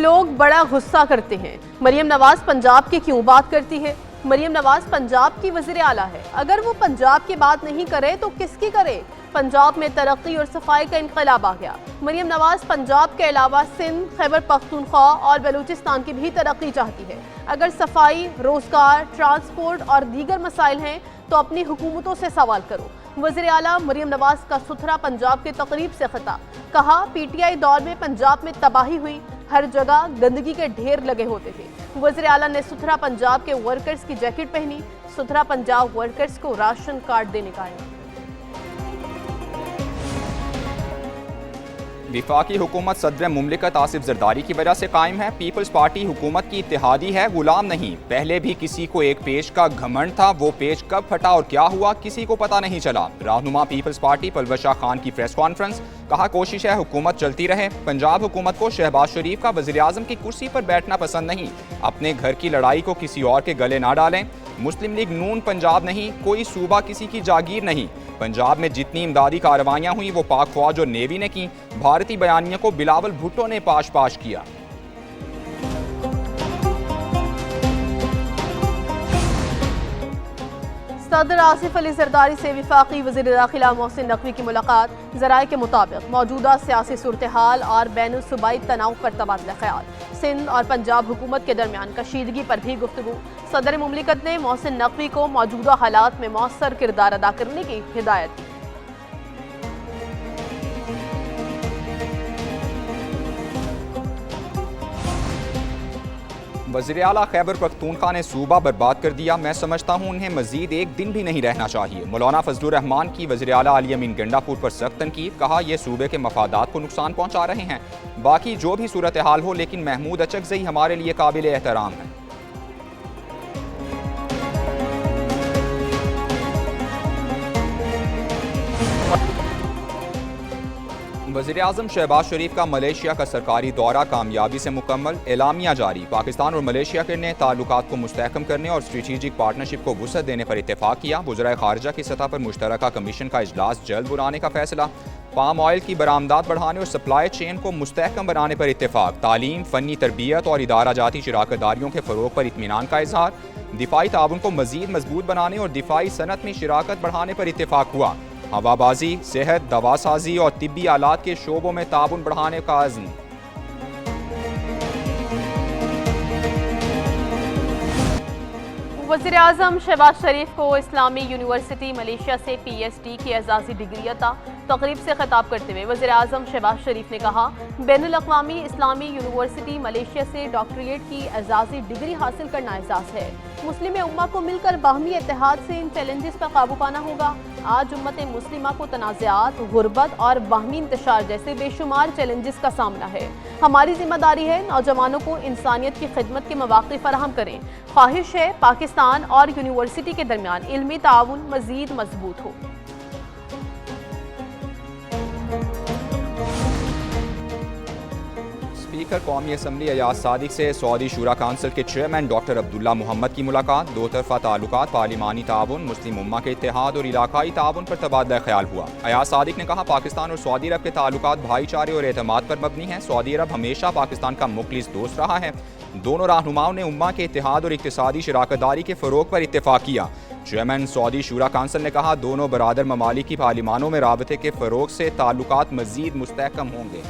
लोग बड़ा गुस्सा करते हैं। मरियम नवाज पंजाब की क्यों बात करती है? मरियम नवाज पंजाब की वज़ीर आला है। अगर वो पंजाब की बात नहीं करे तो किसकी करे? पंजाब में तरक्की और सफाई का इनकलाब आ गया। मरियम नवाज पंजाब के अलावा सिंध, खैबर पख्तूनख्वा और बलूचिस्तान की भी तरक्की चाहती है। अगर सफाई, रोजगार, ट्रांसपोर्ट और दीगर मसाइल हैं तो अपनी हुकूमतों से सवाल करो। वज़ीर आला मरियम नवाज का सुथरा पंजाब के तकरीब से खिताब। कहा, पीटीआई दौर में पंजाब में तबाही हुई, हर जगह गंदगी के ढेर लगे होते थे। वज़ीर आला ने सुथरा पंजाब के वर्कर्स की जैकेट पहनी। सुथरा पंजाब वर्कर्स को राशन कार्ड देने का ऐलान। विफाकी हुकूमत सदर मुमलिकत आसिफ जरदारी की वजह से कायम है। पीपल्स पार्टी हुकूमत की इत्तेहादी है, गुलाम नहीं। पहले भी किसी को एक पेज का घमंड था, वो पेज कब फटा और क्या हुआ किसी को पता नहीं चला। रहनुमा पीपल्स पार्टी परवेज शाह खान की प्रेस कॉन्फ्रेंस। कहा, कोशिश है हुकूमत चलती रहे। पंजाब हुकूमत को शहबाज शरीफ का वज़ीर आज़म की कुर्सी पर बैठना पसंद नहीं। अपने घर की लड़ाई को किसी और के गले ना डालें। मुस्लिम लीग नून पंजाब नहीं, कोई सूबा किसी की जागीर नहीं। पंजाब में जितनी इमदादी कार्रवाइयाँ हुई वो पाक फौज और नेवी ने की। भारतीय बयानिया को बिलावल भुट्टो ने पाश पाश किया। सदर आसिफ अली जरदारी से वफाकी वज़ीर दाखिला मोहसिन नकवी की मुलाकात। ज़राए के मुताबिक मौजूदा सियासी सूरत हाल और बैनुल सूबाई तनाव पर तबादला ख्याल। सिंध और पंजाब हुकूमत के दरमियान कशीदगी पर भी गुफ्तगू। सदर मुमलिकत ने मोहसिन नकवी को मौजूदा हालात में मौसर किरदार अदा करने की हिदायत दी। वज़ीर आला खैबर पख्तूनख्वा ने सूबा बर्बाद कर दिया। मैं समझता हूँ उन्हें मजीद एक दिन भी नहीं रहना चाहिए। मौलाना फजलुर रहमान की वज़ीर आला अली अमीन गंडापुर पर सख्त तनकीद। कहा, यह सूबे के मफादात को नुकसान पहुँचा रहे हैं। बाकी जो भी सूरत हाल हो, लेकिन महमूद अचकज़ई हमारे लिए काबिल एहतराम है। वज़ीर आज़म शहबाज शरीफ का मलेशिया का सरकारी दौरा कामयाबी से मुकम्मल। एलामिया जारी। पाकिस्तान और मलेशिया के ने ताल्लुकात को मुस्तहकम करने और स्ट्रेटेजिक पार्टनरशिप को वुसअत देने पर इत्तेफाक किया। वज़राए खारजा की सतह पर मुश्तरका कमीशन का इजलास जल्द बुलाने का फैसला। पाम ऑयल की बरामदात बढ़ाने और सप्लाई चेन को मुस्तहकम बनाने पर इत्तेफाक। तालीम, फ़नी तरबियत और इदारा जाती शराकतदारियों के फ़रोग पर इत्मीनान का इजहार। दिफाई ताउन को मज़ीद मजबूत बनाने और दिफाई सनत में शिराकत बढ़ाने पर इत्तेफाक हुआ। हवाबाजी, सेहत, दवासाजी और तिब्बी आलात के शोबों में ताउन बढ़ाने का अज़्म। वज़ीर आज़म शहबाज शरीफ को इस्लामी यूनिवर्सिटी मलेशिया से PhD की एजाज़ी डिग्री अता। तकरीब से खिताब करते हुए वज़ीर आज़म शहबाज शरीफ ने कहा, बैनुल अक़वामी इस्लामी यूनिवर्सिटी मलेशिया से डॉक्टरेट की एजाज़ी डिग्री हासिल करना एजाज़ है। मुस्लिम उम्मा को मिलकर बाहमी इत्तेहाद से इन चैलेंजेस पर काबू पाना होगा। आज उम्मत मुस्लिमा को तनाज़ात, गुर्बत और बाहमी इंतशार जैसे बेशुमार चैलेंजेस का सामना है। हमारी जिम्मेदारी है नौजवानों को इंसानियत की खिदमत के मौक़े फराहम करें। ख्वाहिश है पाकिस्तान और यूनिवर्सिटी के दरमियान इल्मी ताउन मज़ीद मजबूत हो। स्पीकर कौमी असम्बली अयाज सादिक से सऊदी शूरा काउंसिल के चेयरमैन डॉक्टर अब्दुल्ला मोहम्मद की मुलाकात। दो तरफा ताल्लुकात, पार्लिमानी ताउन, मुस्लिम उम्मा के इत्तेहाद और इलाकाई ताउन पर तबादला ख्याल हुआ। अयाज सादिक ने कहा, पाकिस्तान और सऊदी अरब के ताल्लुकात भाईचारे और एतमाद पर मबनी हैं। सऊदी अरब हमेशा पाकिस्तान का मुखलिस दोस्त रहा है। दोनों रहनुमाओं ने उम्मा के इत्तेहाद और इक़्तिसादी शराकतदारी के फ़रोग पर इत्तेफाक किया। चेयरमैन सऊदी शूरा काउंसिल ने कहा, दोनों बरादर ममालिक की पार्लिमानों में राबते के फ़रोग से ताल्लुकात मज़ीद मुस्तहकम होंगे।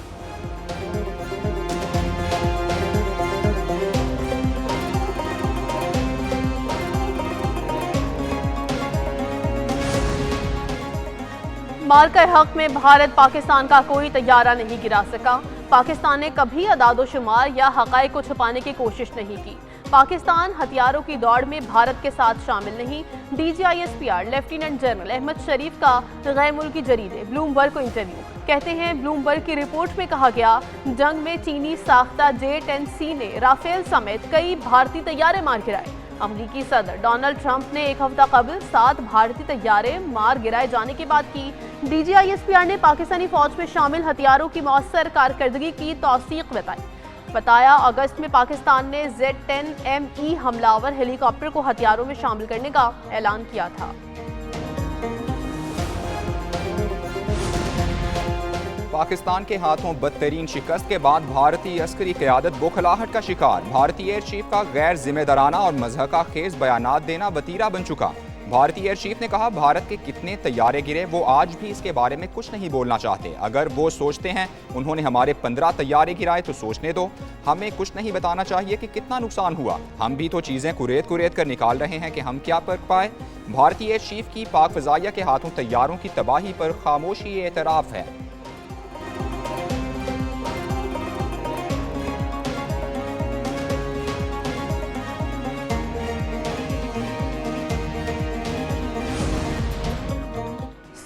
मार्का हक में भारत पाकिस्तान का कोई तैयारा नहीं गिरा सका। पाकिस्तान ने कभी अदादोशुमार या हक़ाइक़ को छुपाने की कोशिश नहीं की। पाकिस्तान हथियारों की दौड़ में भारत के साथ शामिल नहीं। DGISPR लेफ्टिनेंट जनरल अहमद शरीफ का गैर मुल्की जरीदे ब्लूमबर्ग को इंटरव्यू। कहते हैं, ब्लूमबर्ग की रिपोर्ट में कहा गया, जंग में चीनी साख्ता J-10C ने राफेल समेत कई भारतीय तैयारे मार गिराए। अमरीकी सदर डोनाल्ड ट्रंप ने एक हफ्ता कबल 7 भारतीय तैयारे मार गिराए जाने के बाद की DGISPR ने पाकिस्तानी फौज में शामिल हथियारों की मौसर कारकर्दगी की तौसीक बताया। अगस्त में पाकिस्तान ने Z-10ME हमलावर हेलीकॉप्टर को हथियारों में शामिल करने का ऐलान किया था। पाकिस्तान के हाथों बदतरीन शिकस्त के बाद भारतीय अस्करी क़यादत बौखलाहट का शिकार। भारतीय एयर चीफ का गैर जिम्मेदाराना और मज़हका खेज बयानात देना वतीरा बन चुका। भारतीय एयर चीफ ने कहा, भारत के कितने तैयारे गिरे वो आज भी इसके बारे में कुछ नहीं बोलना चाहते। अगर वो सोचते हैं उन्होंने हमारे 15 तैयारे गिराए तो सोचने दो, हमें कुछ नहीं बताना चाहिए कि कितना नुकसान हुआ। हम भी तो चीज़ें कुरेद कर निकाल रहे हैं कि हम क्या कर पाए। भारतीय एयर चीफ की पाक फ़ज़ाइया के हाथों तैयारों की तबाही पर खामोशी एतराफ़ है।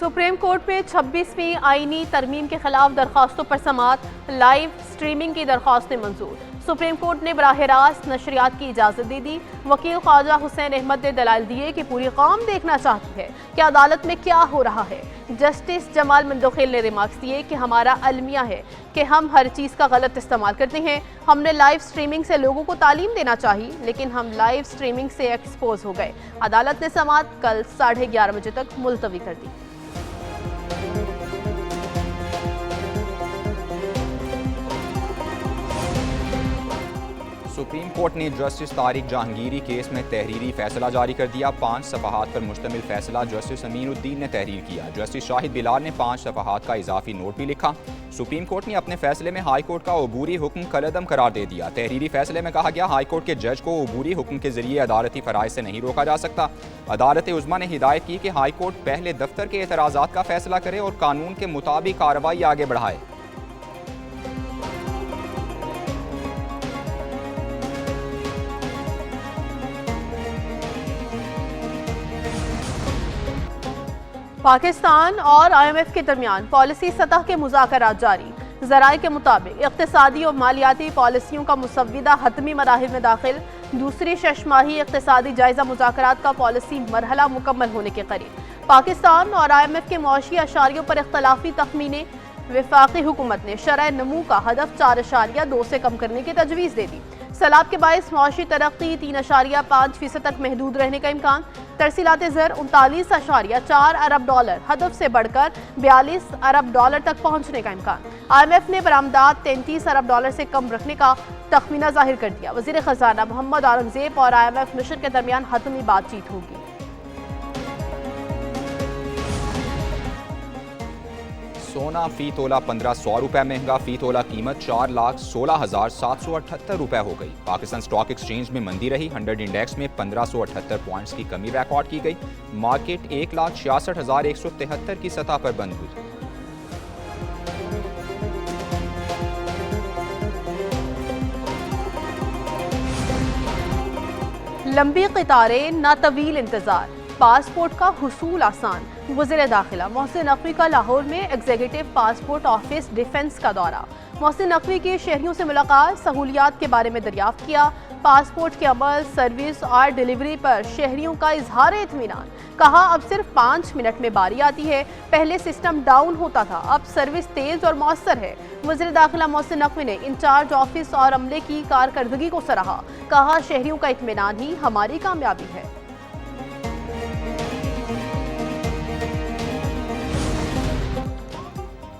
सुप्रीम कोर्ट में 26वीं आईनी तरमीम के खिलाफ दरखास्तों पर समाअत, लाइव स्ट्रीमिंग की दरखास्तें मंजूर। सुप्रीम कोर्ट ने बराह रास्त नशरियात की इजाज़त दे दी। वकील ख्वाजा हुसैन अहमद ने दलाइल दिए कि पूरी कौम देखना चाहती है कि अदालत में क्या हो रहा है। जस्टिस जमाल मंदोखेल ने रिमार्क्स दिए कि हमारा अलमिया है कि हम हर चीज़ का गलत इस्तेमाल करते हैं। हमने लाइव स्ट्रीमिंग से लोगों को तालीम देना चाहिए, लेकिन हम लाइव स्ट्रीमिंग से एक्सपोज हो गए। अदालत ने समाअत कल 11:30 बजे तक मुलतवी कर दी। सुप्रीम कोर्ट ने जस्टिस तारिक जहांगीरी केस में तहरीरी फैसला जारी कर दिया। 5 सफ़हात पर मुश्तमिल फैसला जस्टिस अमीनुद्दीन ने तहरीर किया। जस्टिस शाहिद बिलाल ने 5 सफ़हात का इजाफी नोट भी लिखा। सुप्रीम कोर्ट ने अपने फैसले में हाई कोर्ट का अबूरी हुक्म कलअदम करार दे दिया। तहरीरी फैसले में कहा गया, हाई कोर्ट के जज को अबूरी हुक्म के जरिए अदालती फ़राइज़ से नहीं रोका जा सकता। अदालत उज़्मा ने हिदायत की कि हाई कोर्ट पहले दफ्तर के एतराज़ात का फैसला करे और कानून के मुताबिक कार्रवाई आगे बढ़ाए। पाकिस्तान और IMF के दरमियान पॉलिसी सतह के मुज़ाकरात जारी। ज़राए के मुताबिक इक़्तिसादी और मालियाती पॉलिसियों का मुसव्विदा हतमी मराहिल में दाखिल। दूसरी शशमाही इक़्तिसादी जायज़ा मुज़ाकरात का पॉलिसी मरहला मुकम्मल होने के करीब। पाकिस्तान और IMF के मौशी अशारियों पर इख्तलाफी तखमीने। वफाकी हुकूमत ने शरह नमू का हदफ 4.2 से कम करने की तजवीज़ दे दी। सैलाब के बायस मौशी तरक्की 3.5% तक महदूद रहने का इम्कान। तरसीलात ज़र 39.4 अरब डॉलर हदफ से बढ़कर 42 अरब डॉलर तक पहुंचने का इम्कान। IMF ने बरामदात 33 अरब डॉलर से कम रखने का तखमीना जाहिर कर दिया। वज़ीर ख़ज़ाना मोहम्मद औरंगज़ेब और IMF मिशन के दरमियान हतमी बातचीत होगी। सोना फ़ी तोला 1500 रुपये महंगा। फ़ी तोला कीमत 4,16,778 रुपये हो गई। पाकिस्तान स्टॉक एक्सचेंज में मंदी रही। 100 इंडेक्स में 1578 पॉइंट्स की कमी रिकॉर्ड की गई। मार्केट 1,66,173 की सतह पर बंद हुई। लंबी कतारें न तवील इंतजार, पासपोर्ट का हुसूल आसान। वज़ीर दाखिला मोहसिन नकवी का लाहौर में एग्जीक्यूटिव पासपोर्ट ऑफिस डिफेंस का दौरा। मोहसिन नकवी की शहरियों से मुलाकात, सहूलियात के बारे में दरियाफ्त किया। पासपोर्ट के अमल, सर्विस और डिलीवरी पर शहरियों का इजहार इत्मीनान। कहा, अब सिर्फ 5 मिनट में बारी आती है, पहले सिस्टम डाउन होता था, अब सर्विस तेज और मौसर है। वज़ीर दाखिला मोहसिन नकवी ने इंचार्ज ऑफिस और अमले की कारकर्दगी को सराहा। कहा, शहरियों का इत्मीनान ही हमारी कामयाबी है।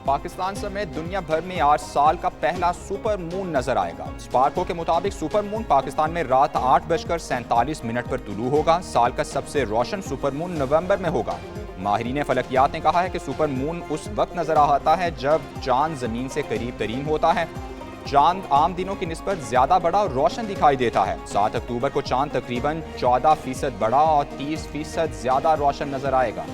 पाकिस्तान समेत दुनिया भर में आज साल का पहला सुपर मून नजर आएगा। स्पार्को के मुताबिक सुपर मून पाकिस्तान में रात 8:47 पर तुलू होगा। साल का सबसे रोशन सुपर मून नवंबर में होगा। माहिरीन फलकियात ने कहा है कि सुपर मून उस वक्त नजर आता है जब चांद जमीन से करीब तरीन होता है। चांद आम दिनों की निस्बत ज्यादा बड़ा और रोशन दिखाई देता है। 7 अक्टूबर को चांद तकरीबन 14% बड़ा और 30% ज्यादा रोशन नजर आएगा।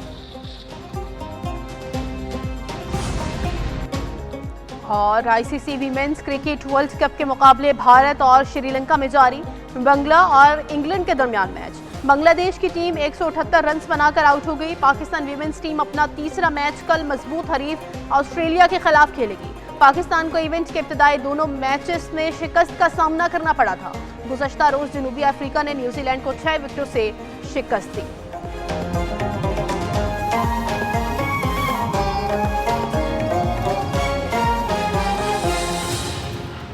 और ICC women's cricket world cup के मुकाबले भारत और श्रीलंका में जारी। बांग्ला और इंग्लैंड के दरमियान मैच। बांग्लादेश की टीम 178 रन बनाकर आउट हो गई। पाकिस्तान वीमेंस टीम अपना तीसरा मैच कल मजबूत हरीफ ऑस्ट्रेलिया के खिलाफ खेलेगी। पाकिस्तान को इवेंट के इब्तिदाई दोनों मैचेस में शिकस्त का सामना करना पड़ा था। गुज़श्ता रोज जनूबी अफ्रीका ने न्यूजीलैंड को 6 विकेटों से शिकस्त दी।